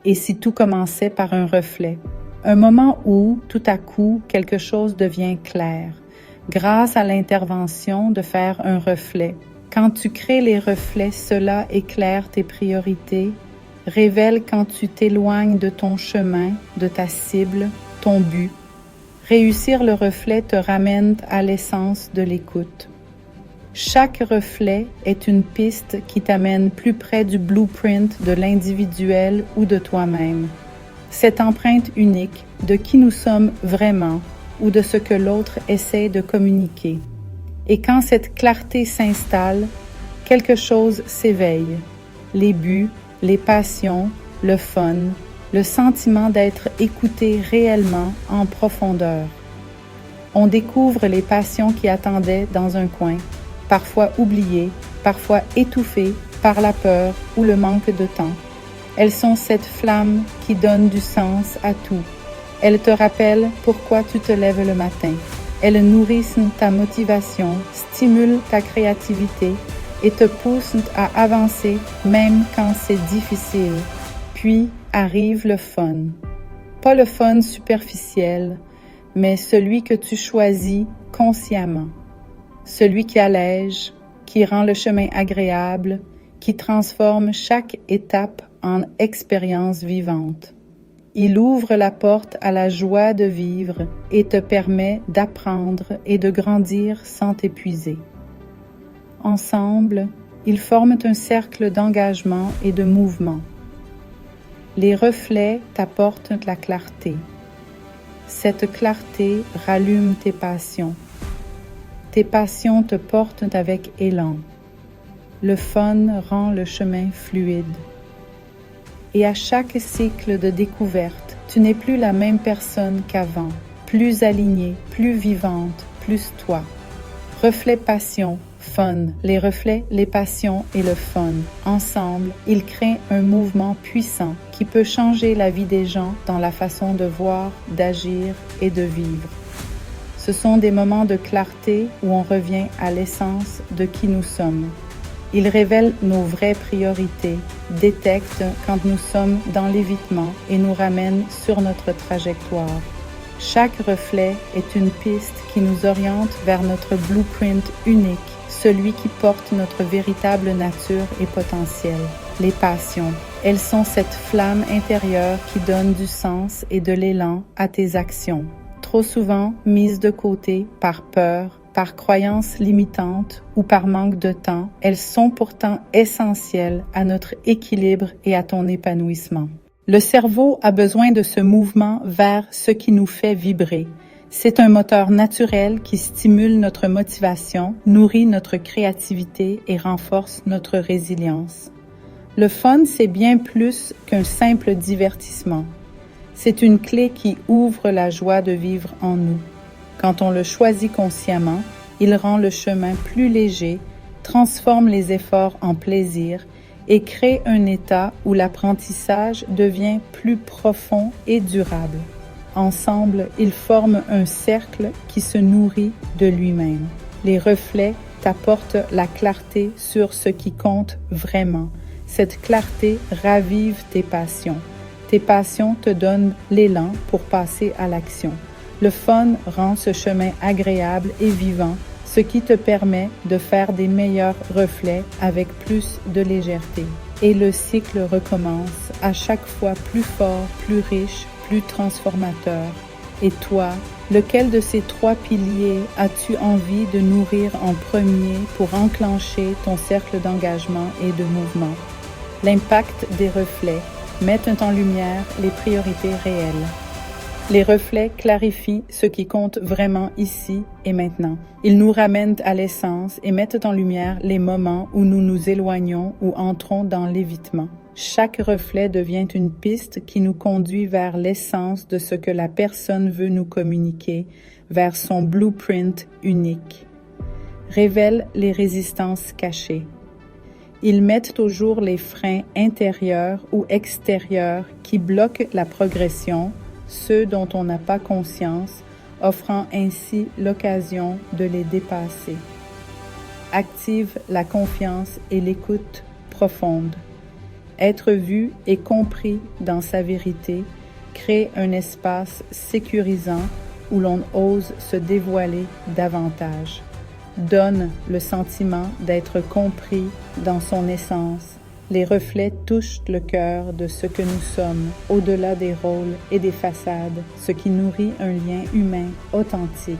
Et si tout commençait par un reflet? Un moment où, tout à coup, quelque chose devient clair, grâce à l'intervention de faire un reflet. Quand tu crées les reflets, cela éclaire tes priorités, révèle quand tu t'éloignes de ton chemin, de ta cible, ton but. Réussir le reflet te ramène à l'essence de l'écoute. Chaque reflet est une piste qui t'amène plus près du blueprint de l'individuel ou de toi-même. Cette empreinte unique de qui nous sommes vraiment ou de ce que l'autre essaie de communiquer. Et quand cette clarté s'installe, quelque chose s'éveille. Les buts, les passions, le fun, le sentiment d'être écouté réellement en profondeur. On découvre les passions qui attendaient dans un coin, parfois oubliées, parfois étouffées par la peur ou le manque de temps. Elles sont cette flamme qui donne du sens à tout. Elles te rappellent pourquoi tu te lèves le matin. Elles nourrissent ta motivation, stimulent ta créativité et te poussent à avancer même quand c'est difficile. Puis arrive le fun. Pas le fun superficiel, mais celui que tu choisis consciemment. Celui qui allège, qui rend le chemin agréable, qui transforme chaque étape en expérience vivante. Il ouvre la porte à la joie de vivre et te permet d'apprendre et de grandir sans t'épuiser. Ensemble, ils forment un cercle d'engagement et de mouvement. Les reflets t'apportent la clarté. Cette clarté rallume tes passions. Tes passions te portent avec élan. Le fun rend le chemin fluide. Et à chaque cycle de découverte, tu n'es plus la même personne qu'avant, plus alignée, plus vivante, plus toi. Reflet passion, fun. Les reflets, les passions et le fun. Ensemble, ils créent un mouvement puissant qui peut changer la vie des gens dans la façon de voir, d'agir et de vivre. Ce sont des moments de clarté où on revient à l'essence de qui nous sommes. Ils révèlent nos vraies priorités, détectent quand nous sommes dans l'évitement et nous ramènent sur notre trajectoire. Chaque reflet est une piste qui nous oriente vers notre blueprint unique, celui qui porte notre véritable nature et potentiel. Les passions, elles sont cette flamme intérieure qui donne du sens et de l'élan à tes actions. Trop souvent mises de côté par peur, par croyances limitantes ou par manque de temps, elles sont pourtant essentielles à notre équilibre et à ton épanouissement. Le cerveau a besoin de ce mouvement vers ce qui nous fait vibrer. C'est un moteur naturel qui stimule notre motivation, nourrit notre créativité et renforce notre résilience. Le fun, c'est bien plus qu'un simple divertissement. C'est une clé qui ouvre la joie de vivre en nous. Quand on le choisit consciemment, il rend le chemin plus léger, transforme les efforts en plaisir et crée un état où l'apprentissage devient plus profond et durable. Ensemble, ils forment un cercle qui se nourrit de lui-même. Les reflets t'apportent la clarté sur ce qui compte vraiment. Cette clarté ravive tes passions. Tes passions te donnent l'élan pour passer à l'action. Le fun rend ce chemin agréable et vivant, ce qui te permet de faire des meilleurs reflets avec plus de légèreté. Et le cycle recommence, à chaque fois plus fort, plus riche, plus transformateur. Et toi, lequel de ces trois piliers as-tu envie de nourrir en premier pour enclencher ton cercle d'engagement et de mouvement? L'impact des reflets mettent en lumière les priorités réelles. Les reflets clarifient ce qui compte vraiment ici et maintenant. Ils nous ramènent à l'essence et mettent en lumière les moments où nous nous éloignons ou entrons dans l'évitement. Chaque reflet devient une piste qui nous conduit vers l'essence de ce que la personne veut nous communiquer, vers son blueprint unique. Révèle les résistances cachées. Ils mettent au jour les freins intérieurs ou extérieurs qui bloquent la progression, ceux dont on n'a pas conscience, offrant ainsi l'occasion de les dépasser. Active la confiance et l'écoute profonde. Être vu et compris dans sa vérité crée un espace sécurisant où l'on ose se dévoiler davantage, donne le sentiment d'être compris dans son essence. Les reflets touchent le cœur de ce que nous sommes, au-delà des rôles et des façades, ce qui nourrit un lien humain authentique,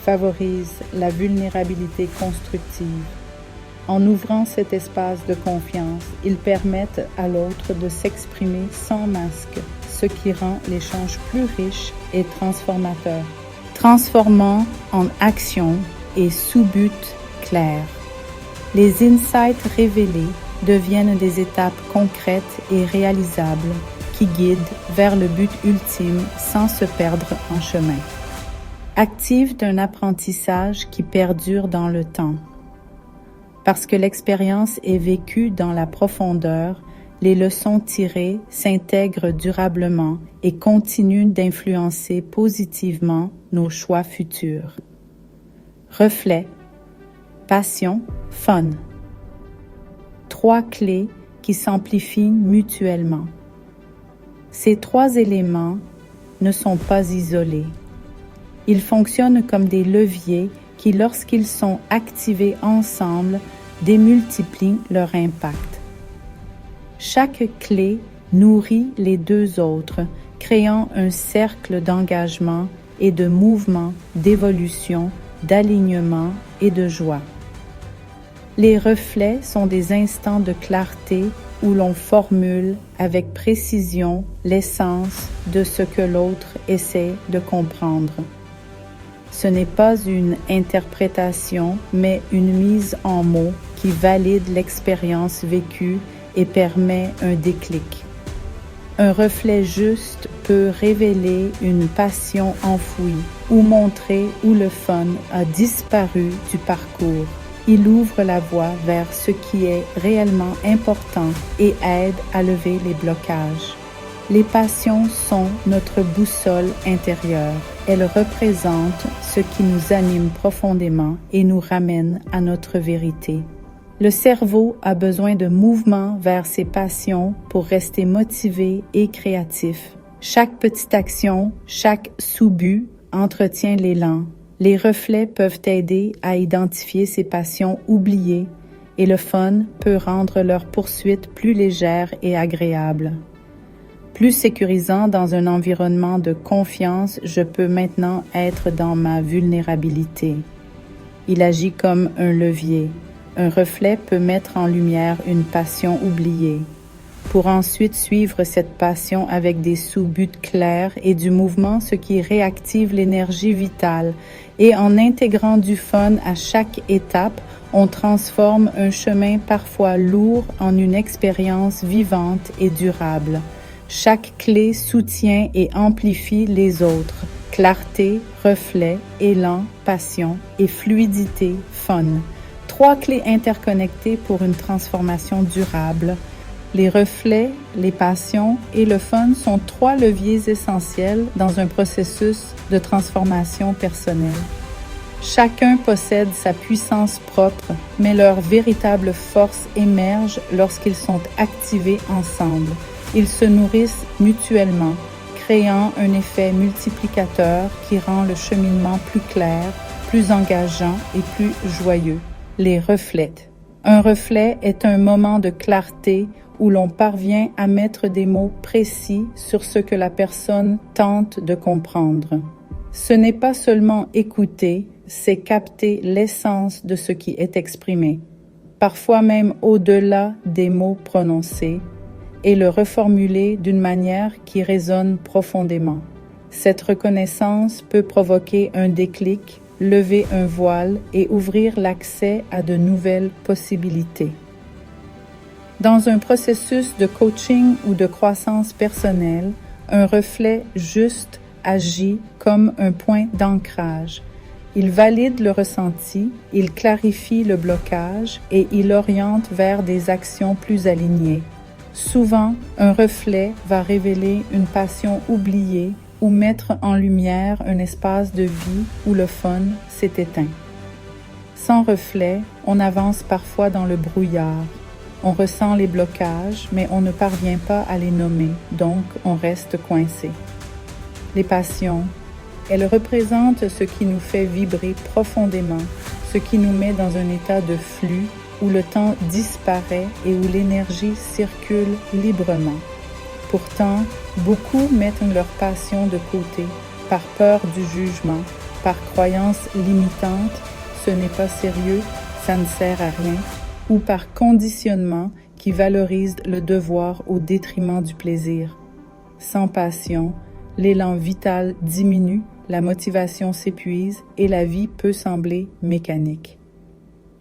favorise la vulnérabilité constructive. En ouvrant cet espace de confiance, ils permettent à l'autre de s'exprimer sans masque, ce qui rend l'échange plus riche et transformateur, transformant en action et sous-but clair. Les insights révélés deviennent des étapes concrètes et réalisables qui guident vers le but ultime sans se perdre en chemin. Active d'un apprentissage qui perdure dans le temps. Parce que l'expérience est vécue dans la profondeur, les leçons tirées s'intègrent durablement et continuent d'influencer positivement nos choix futurs. Reflet, passion, fun. 3 clés qui s'amplifient mutuellement. Ces 3 éléments ne sont pas isolés. Ils fonctionnent comme des leviers qui, lorsqu'ils sont activés ensemble, démultiplient leur impact. Chaque clé nourrit les 2 autres, créant un cercle d'engagement et de mouvement, d'évolution, d'alignement et de joie. Les reflets sont des instants de clarté où l'on formule avec précision l'essence de ce que l'autre essaie de comprendre. Ce n'est pas une interprétation, mais une mise en mots qui valide l'expérience vécue et permet un déclic. Un reflet juste peut révéler une passion enfouie ou montrer où le fun a disparu du parcours. Il ouvre la voie vers ce qui est réellement important et aide à lever les blocages. Les passions sont notre boussole intérieure. Elles représentent ce qui nous anime profondément et nous ramène à notre vérité. Le cerveau a besoin de mouvement vers ses passions pour rester motivé et créatif. Chaque petite action, chaque sous-but entretient l'élan. Les reflets peuvent aider à identifier ces passions oubliées et le fun peut rendre leur poursuite plus légère et agréable. Plus sécurisant dans un environnement de confiance, je peux maintenant être dans ma vulnérabilité. Il agit comme un levier. Un reflet peut mettre en lumière une passion oubliée, pour ensuite suivre cette passion avec des sous-buts clairs et du mouvement, ce qui réactive l'énergie vitale. Et en intégrant du fun à chaque étape, on transforme un chemin parfois lourd en une expérience vivante et durable. Chaque clé soutient et amplifie les autres. Clarté, reflet, élan, passion et fluidité, fun. 3 clés interconnectées pour une transformation durable. Les reflets, les passions et le fun sont 3 leviers essentiels dans un processus de transformation personnelle. Chacun possède sa puissance propre, mais leur véritable force émerge lorsqu'ils sont activés ensemble. Ils se nourrissent mutuellement, créant un effet multiplicateur qui rend le cheminement plus clair, plus engageant et plus joyeux. Les reflets. Un reflet est un moment de clarté où l'on parvient à mettre des mots précis sur ce que la personne tente de comprendre. Ce n'est pas seulement écouter, c'est capter l'essence de ce qui est exprimé, parfois même au-delà des mots prononcés, et le reformuler d'une manière qui résonne profondément. Cette reconnaissance peut provoquer un déclic, lever un voile et ouvrir l'accès à de nouvelles possibilités. Dans un processus de coaching ou de croissance personnelle, un reflet juste agit comme un point d'ancrage. Il valide le ressenti, il clarifie le blocage et il oriente vers des actions plus alignées. Souvent, un reflet va révéler une passion oubliée ou mettre en lumière un espace de vie où le fun s'est éteint. Sans reflet, on avance parfois dans le brouillard. On ressent les blocages, mais on ne parvient pas à les nommer, donc on reste coincé. Les passions, elles représentent ce qui nous fait vibrer profondément, ce qui nous met dans un état de flux où le temps disparaît et où l'énergie circule librement. Pourtant, beaucoup mettent leur passion de côté par peur du jugement, par croyance limitante, ce n'est pas sérieux, ça ne sert à rien, ou par conditionnement qui valorise le devoir au détriment du plaisir. Sans passion, l'élan vital diminue, la motivation s'épuise et la vie peut sembler mécanique.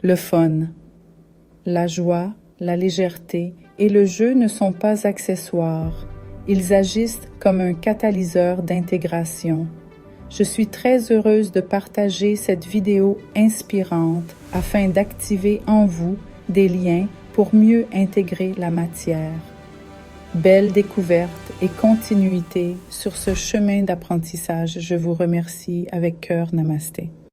Le fun, la joie, la légèreté et le jeu ne sont pas accessoires. Ils agissent comme un catalyseur d'intégration. Je suis très heureuse de partager cette vidéo inspirante afin d'activer en vous des liens pour mieux intégrer la matière. Belle découverte et continuité sur ce chemin d'apprentissage. Je vous remercie avec cœur. Namasté.